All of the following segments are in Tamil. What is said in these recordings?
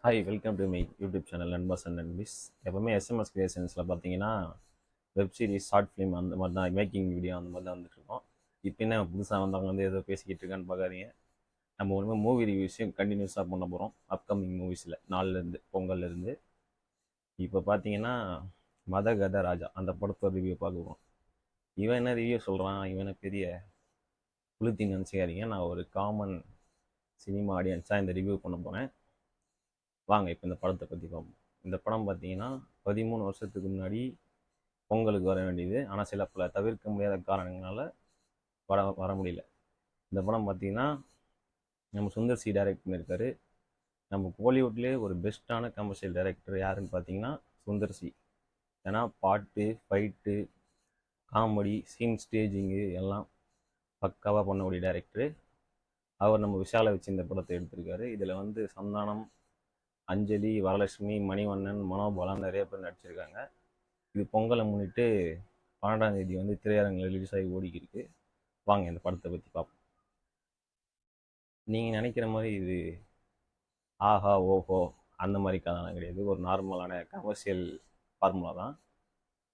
Hi welcome to my YouTube channel நண்பர்ஸ் அண்ட் நண்பிஸ். எப்போவுமே எஸ்எம்எஸ் கிரியேஷன்ஸில் பார்த்தீங்கன்னா வெப் சீரிஸ், ஷார்ட் ஃபிலிம் அந்த மாதிரி தான், மேக்கிங் வீடியோ அந்த மாதிரி தான் வந்துட்டுருக்கோம். இப்போ என்ன புதுசாக வந்தவங்க வந்து ஏதோ பேசிக்கிட்டு இருக்கான்னு பார்க்காதீங்க. நம்ம ஒன்றுமே மூவி ரிவ்யூஸையும் கண்டினியூஸாக பண்ண போகிறோம். அப்கமிங் மூவிஸில் நாலுலேருந்து பொங்கல்லேருந்து. இப்போ பார்த்தீங்கன்னா மதகத ராஜா அந்த படத்தோட ரிவ்யூ பார்க்க போகிறோம். இவன் என்ன ரிவ்யூ சொல்கிறான், இவனை பெரிய புளுத்தி நினச்சிக்காதீங்க. நான் ஒரு காமன் சினிமா ஆடியன்ஸாக இந்த ரிவ்யூ பண்ண போகிறேன். வாங்க இப்போ இந்த படத்தை பற்றி பார்ப்போம். இந்த படம் பார்த்தீங்கன்னா 13 வருஷத்துக்கு முன்னாடி பொங்கலுக்கு வர வேண்டியது, ஆனால் சில பல தவிர்க்க முடியாத காரணங்களால் வர முடியல. இந்த படம் பார்த்தீங்கன்னா நம்ம சுந்தர் சி டைரக்ட் பண்ணியிருக்காரு. நம்ம கோலிவுட்லேயே ஒரு பெஸ்ட்டான கமர்ஷியல் டைரக்டர் யாருன்னு பார்த்தீங்கன்னா சுந்தர் சி. ஏன்னா பாட்டு, ஃபைட்டு, காமெடி, சீன், ஸ்டேஜிங்கு எல்லாம் பக்காவாக பண்ணக்கூடிய டைரக்டரு. அவர் நம்ம விஷாலை வச்சு இந்த படத்தை எடுத்திருக்காரு. இதில் வந்து சந்தானம், அஞ்சலி, வரலட்சுமி, மணிவண்ணன், மனோபாலன் நிறைய பேர் நடிச்சிருக்காங்க. இது பொங்கலை முன்னிட்டு 12ஆம் தேதி வந்து திரையரங்கில் ரிலீஸ் ஆகி ஓடிக்கிருக்கு. வாங்க இந்த படத்தை பற்றி பார்ப்போம். நீங்கள் நினைக்கிற மாதிரி இது ஆஹா ஓஹோ அந்த மாதிரி கதைலாம் கிடையாது. ஒரு நார்மலான கமர்ஷியல் ஃபார்முலா தான்.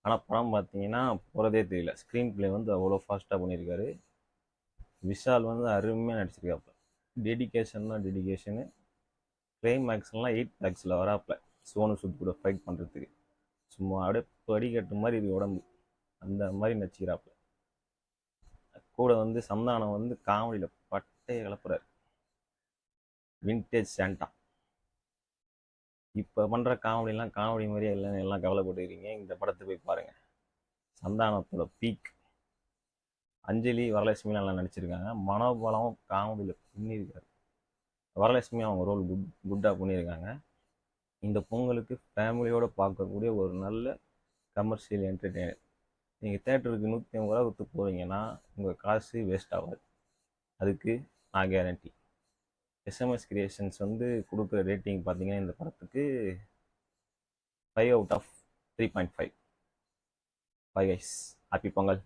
ஆனால் படம் பார்த்தீங்கன்னா போகிறதே தெரியல. ஸ்க்ரீன் பிளே வந்து அவ்வளோ ஃபாஸ்ட்டாக பண்ணியிருக்காரு. விஷால் வந்து அருமையாக நடிச்சிருக்காப்புல. டெடிக்கேஷன்னா டெடிக்கேஷனு. கிளைமேக்ஸ்லாம் 8 லேக்ஸில் வராப்புல சோனு சூட் கூட ஃபைட் பண்ணுறதுக்கு. சும்மா அப்படியே படிக்கட்டு மாதிரி இது உடம்பு, அந்த மாதிரி நடிச்சுக்கிறாப்புல. கூட வந்து சந்தானம் வந்து காமெடியில் பட்டையை கிளப்புறாரு. Vintage Santa. இப்போ பண்ணுற காமெடிலாம் காமெடி மாதிரியே இல்லைன்னு எல்லாம் கவலைப்பட்டுக்கிறீங்க. இந்த படத்தை போய் பாருங்கள். சந்தானத்தோட பீக். அஞ்சலி, வரலட்சுமி நல்லா நடிச்சிருக்காங்க. மனோபலம் காமெடியில் பண்ணியிருக்காரு. வரலட்சுமி அவங்க ரோல் குட்டாக பண்ணியிருக்காங்க. இந்த பொங்கலுக்கு ஃபேமிலியோடு பார்க்கக்கூடிய ஒரு நல்ல கமர்ஷியல் என்டர்டெய்னர். நீங்கள் தேட்டருக்கு 150 ரூபா கொடுத்து போகிறீங்கன்னா உங்கள் காசு வேஸ்ட் ஆகாது. அதுக்கு நான் கேரண்டி. எஸ்எம்எஸ் கிரியேஷன்ஸ் வந்து கொடுக்குற ரேட்டிங் பார்த்தீங்கன்னா இந்த படத்துக்கு 5 out of 3.5. Bye guys, happy Pongal.